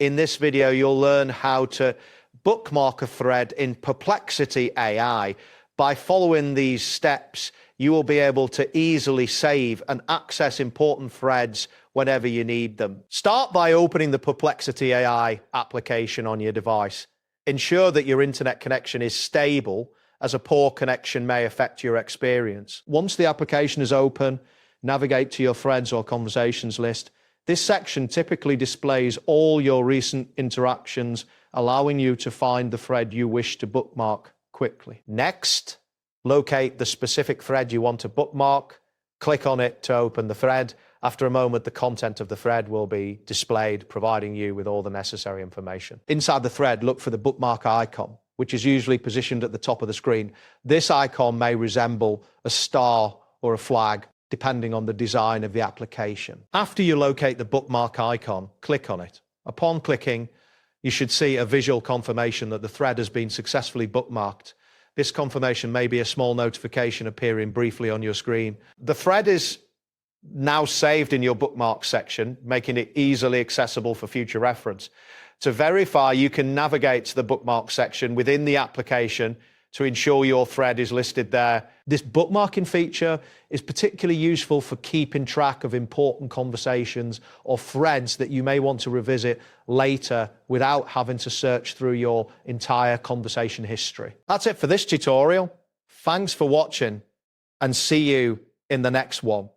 In this video, you'll learn how to bookmark a thread in Perplexity AI. By following these steps, you will be able to easily save and access important threads whenever you need them. Start by opening the Perplexity AI application on your device. Ensure that your internet connection is stable, as a poor connection may affect your experience. Once the application is open, navigate to your threads or conversations list. This section typically displays all your recent interactions, allowing you to find the thread you wish to bookmark quickly. Next, locate the specific thread you want to bookmark. Click on it to open the thread. After a moment, the content of the thread will be displayed, providing you with all the necessary information. Inside the thread, look for the bookmark icon, which is usually positioned at the top of the screen. This icon may resemble a star or a flag, depending on the design of the application. After you locate the bookmark icon, click on it. Upon clicking, you should see a visual confirmation that the thread has been successfully bookmarked. This confirmation may be a small notification appearing briefly on your screen. The thread is now saved in your bookmark section, making it easily accessible for future reference. To verify, you can navigate to the bookmark section within the application to ensure your thread is listed there. This bookmarking feature is particularly useful for keeping track of important conversations or threads that you may want to revisit later without having to search through your entire conversation history. That's it for this tutorial. Thanks for watching, and see you in the next one.